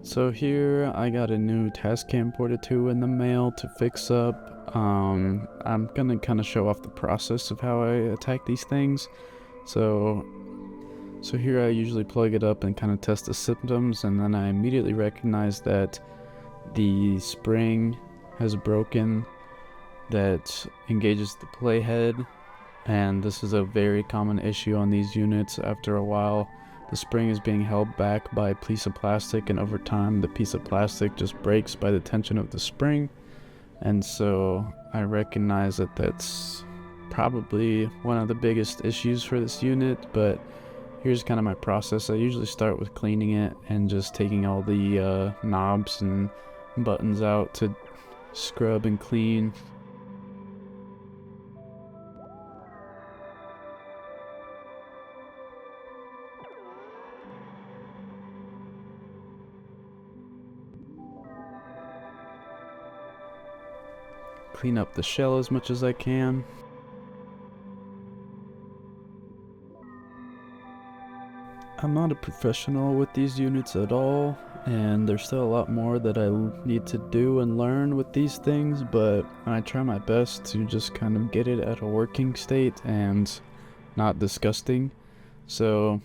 So here I got a new Tascam Porta Two in the mail to fix up. I'm gonna kind of show off the process of how I attack these things. So here I usually plug it up and kind of test the symptoms, and then I immediately recognize that the spring has broken that engages the playhead, and this is a very common issue on these units. After a while, the spring is being held back by a piece of plastic, and over time the piece of plastic just breaks by the tension of the spring. And so I recognize that that's probably one of the biggest issues for this unit, but here's kind of my process. I usually start with cleaning it and just taking all the knobs and buttons out to scrub and clean. Clean up the shell as much as I can. I'm not a professional with these units at all, and there's still a lot more that I need to do and learn with these things, but I try my best to just kind of get it at a working state and not disgusting. So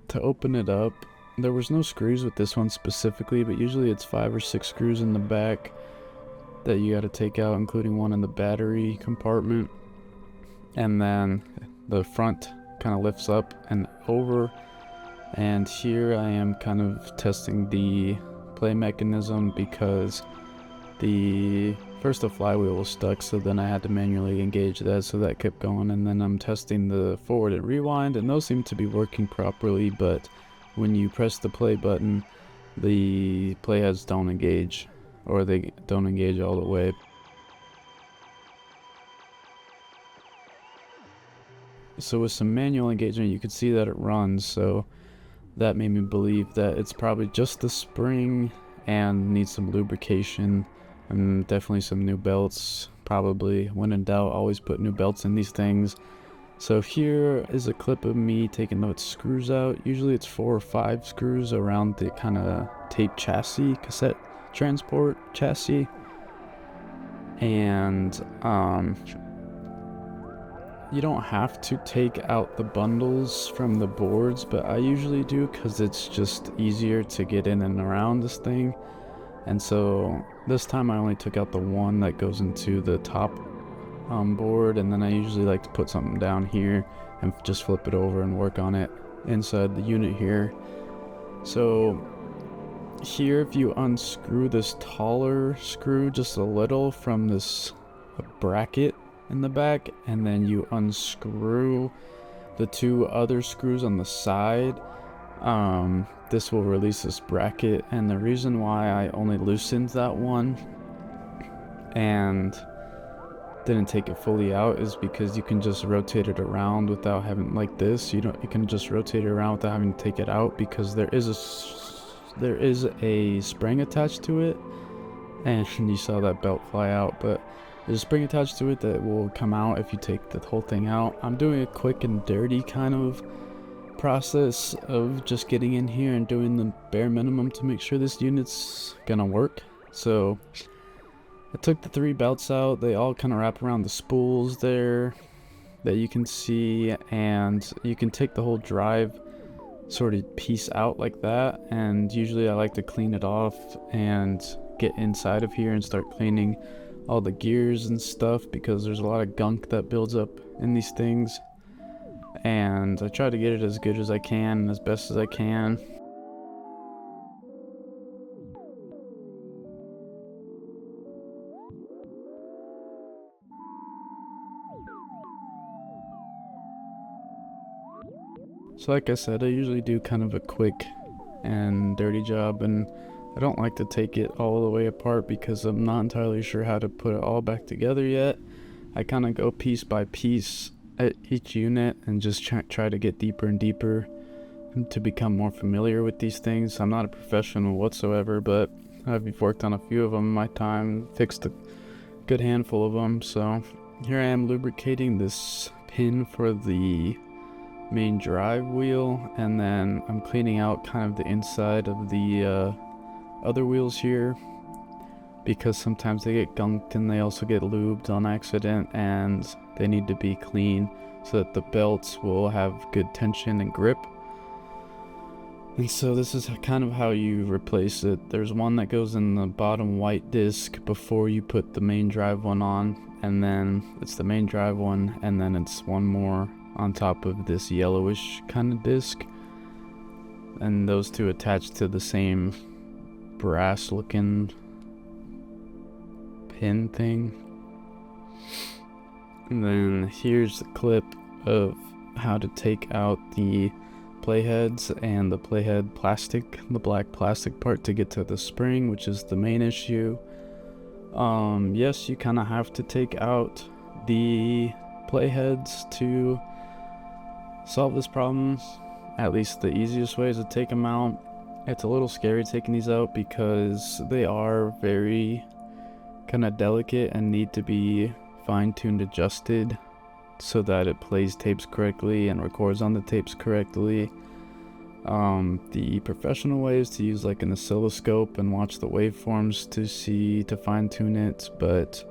to open it up, there was no screws with this one specifically, but usually it's 5 or 6 screws in the back that you got to take out, including one in the battery compartment. And then the front kind of lifts up and over, and here I am kind of testing the play mechanism because the flywheel was stuck, so then I had to manually engage that, so that kept going. And then I'm testing the forward and rewind, and those seem to be working properly, but when you press the play button, the playheads don't engage, or they don't engage all the way. So with some manual engagement, you can see that it runs, so that made me believe that it's probably just the spring and needs some lubrication and definitely some new belts. Probably, when in doubt, always put new belts in these things. So here is a clip of me taking those screws out. Usually it's 4 or 5 screws around the kind of tape chassis, cassette transport chassis. And you don't have to take out the bundles from the boards, but I usually do because it's just easier to get in and around this thing. And so this time I only took out the one that goes into the top board, and then I usually like to put something down here and just flip it over and work on it inside the unit here. So here, if you unscrew this taller screw just a little from this bracket in the back, and then you unscrew the 2 other screws on the side, this will release this bracket. And the reason why I only loosened that one and didn't take it fully out is because you can just rotate it around without having, like this, you can just rotate it around without having to take it out, because there is a spring attached to it, and you saw that belt fly out, but there's a spring attached to it that will come out if you take the whole thing out. I'm doing a quick and dirty kind of process of just getting in here and doing the bare minimum to make sure this unit's gonna work. So I took the 3 belts out. They all kind of wrap around the spools there that you can see, and you can take the whole drive sort of piece out like that. And usually I like to clean it off and get inside of here and start cleaning all the gears and stuff, because there's a lot of gunk that builds up in these things, and I try to get it as good as I can and as best as I can. So like I said, I usually do kind of a quick and dirty job, and I don't like to take it all the way apart because I'm not entirely sure how to put it all back together yet. I kind of go piece by piece at each unit and just try to get deeper and deeper to become more familiar with these things. I'm not a professional whatsoever, but I've worked on a few of them in my time, fixed a good handful of them. So here I am lubricating this pin for the main drive wheel, and then I'm cleaning out kind of the inside of the other wheels here, because sometimes they get gunked and they also get lubed on accident, and they need to be clean so that the belts will have good tension and grip. And so this is kind of how you replace it. There's one that goes in the bottom white disc before you put the main drive one on, and then it's the main drive one, and then it's one more on top of this yellowish kind of disc, and those two attach to the same brass looking pin thing. And then here's the clip of how to take out the playheads and the playhead plastic, the black plastic part, to get to the spring, which is the main issue. Yes, you kind of have to take out the playheads to solve this problem. At least the easiest way is to take them out. It's a little scary taking these out because they are very kind of delicate and need to be fine-tuned, adjusted so that it plays tapes correctly and records on the tapes correctly. The professional way is to use like an oscilloscope and watch the waveforms to fine-tune it, but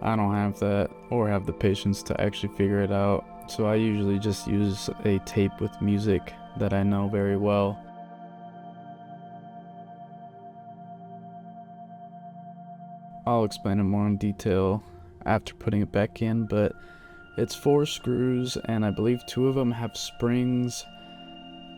I don't have that or have the patience to actually figure it out. So I usually just use a tape with music that I know very well. I'll explain it more in detail after putting it back in, but it's 4 screws, and I believe 2 of them have springs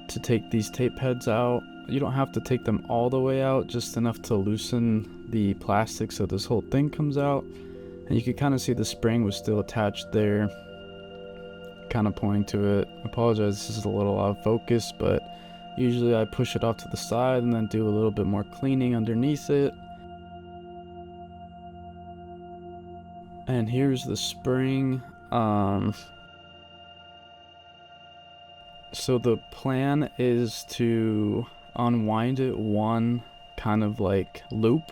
to take these tape heads out. You don't have to take them all the way out, just enough to loosen the plastic so this whole thing comes out. And you can kind of see the spring was still attached there, kind of pointing to it. I apologize, this is a little out of focus, but usually I push it off to the side and then do a little bit more cleaning underneath it. And here's the spring. So the plan is to unwind it one kind of like loop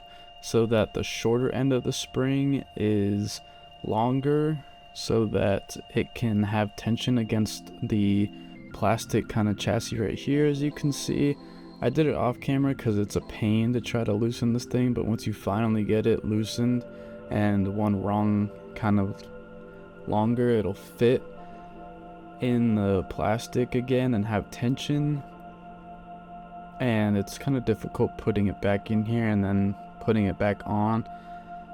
so that the shorter end of the spring is longer so that it can have tension against the plastic kind of chassis right here. As you can see, I did it off camera because it's a pain to try to loosen this thing, but once you finally get it loosened and one wrong kind of longer, it'll fit in the plastic again and have tension. And it's kind of difficult putting it back in here and then putting it back on.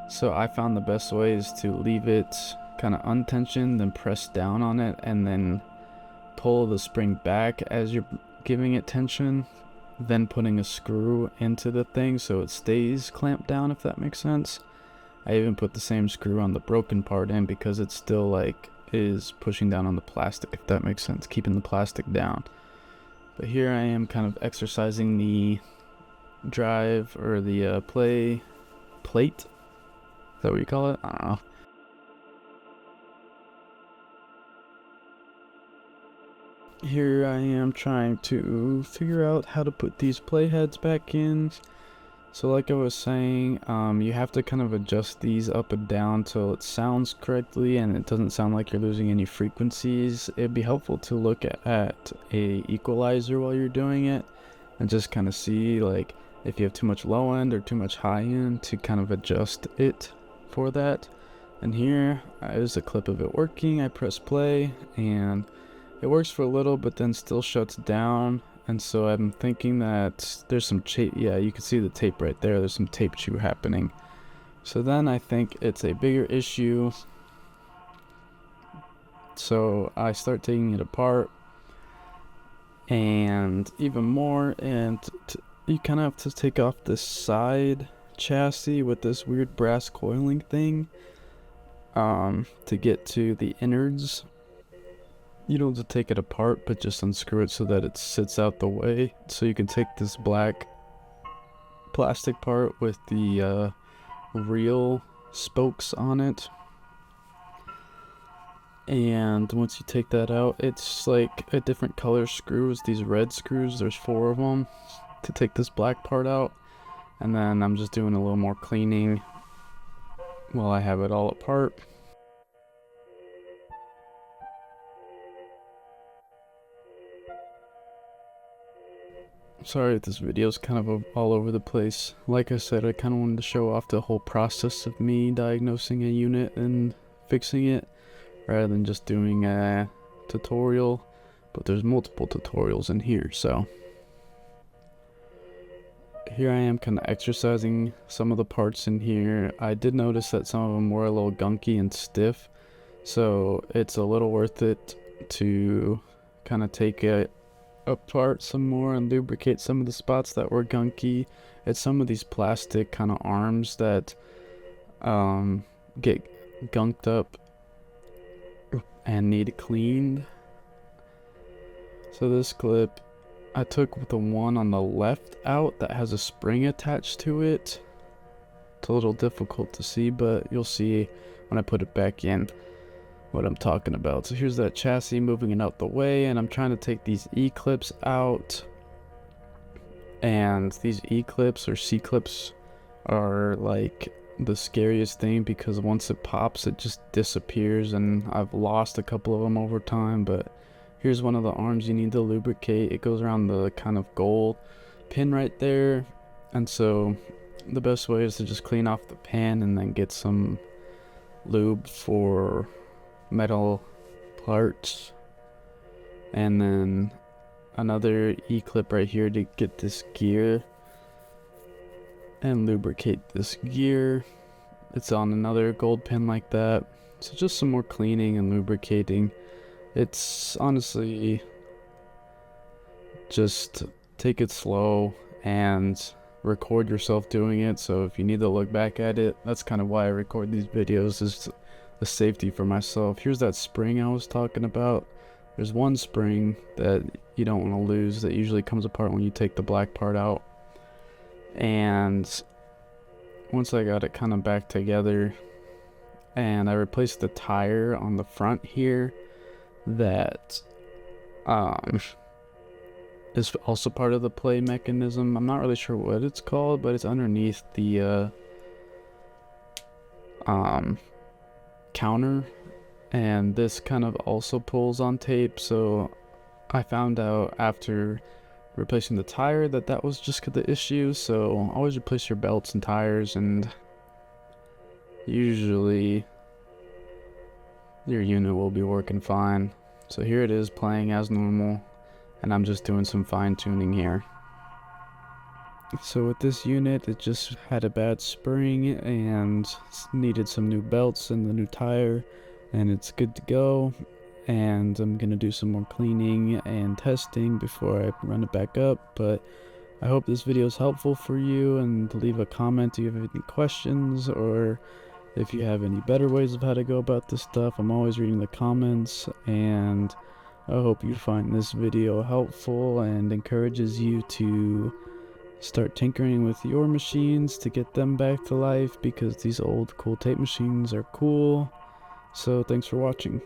So I found the best way is to leave it kind of untensioned, then press down on it and then pull the spring back as you're giving it tension, then putting a screw into the thing so it stays clamped down, if that makes sense. I even put the same screw on the broken part in because it still like is pushing down on the plastic, if that makes sense, keeping the plastic down. But here I am kind of exercising the drive or the plate. Is that what you call it? I don't know. Here I am trying to figure out how to put these playheads back in. So like I was saying, you have to kind of adjust these up and down till it sounds correctly and it doesn't sound like you're losing any frequencies. It'd be helpful to look at a equalizer while you're doing it and just kind of see like if you have too much low end or too much high end to kind of adjust it for that. And here is a clip of it working. I press play and it works for a little but then still shuts down. And so I'm thinking that there's some tape, yeah, you can see the tape right there, there's some tape chew happening. So then I think it's a bigger issue. So I start taking it apart and even more, and you kind of have to take off this side chassis with this weird brass coiling thing to get to the innards. You don't have to take it apart, but just unscrew it so that it sits out the way. So you can take this black plastic part with the real spokes on it. And once you take that out, it's like a different color screws. These red screws, there's 4 of them to take this black part out. And then I'm just doing a little more cleaning while I have it all apart. Sorry if this video is kind of all over the place. Like I said, I kind of wanted to show off the whole process of me diagnosing a unit and fixing it, rather than just doing a tutorial. But there's multiple tutorials in here, so here I am kind of exercising some of the parts in here. I did notice that some of them were a little gunky and stiff, so it's a little worth it to kind of take it apart some more and lubricate some of the spots that were gunky. It's some of these plastic kind of arms that get gunked up and need cleaned. So this clip, I took the one on the left out that has a spring attached to it. It's a little difficult to see, but you'll see when I put it back in what I'm talking about. So here's that chassis, moving it out the way, and I'm trying to take these E-clips out. And these E-clips or C-clips are like the scariest thing, because once it pops it just disappears, and I've lost a couple of them over time. But here's one of the arms you need to lubricate. It goes around the kind of gold pin right there, and so the best way is to just clean off the pan and then get some lube for metal parts, and then another E-clip right here to get this gear and lubricate this gear. It's on another gold pin like that. So just some more cleaning and lubricating. It's honestly just take it slow and record yourself doing it, so if you need to look back at it, that's kind of why I record these videos, is the safety for myself. Here's that spring I was talking about. There's one spring that you don't want to lose that usually comes apart when you take the black part out. And once I got it kind of back together, and I replaced the tire on the front here that is also part of the play mechanism. I'm not really sure what it's called, but it's underneath the counter, and this kind of also pulls on tape. So I found out after replacing the tire that was just the issue. So always replace your belts and tires, and usually your unit will be working fine. So here it is playing as normal, and I'm just doing some fine tuning here. So with this unit, it just had a bad spring and needed some new belts and the new tire, and it's good to go. And I'm gonna do some more cleaning and testing before I run it back up. But I hope this video is helpful for you, and leave a comment if you have any questions, or if you have any better ways of how to go about this stuff. I'm always reading the comments, and I hope you find this video helpful and encourages you to start tinkering with your machines to get them back to life, because these old cool tape machines are cool. So thanks for watching.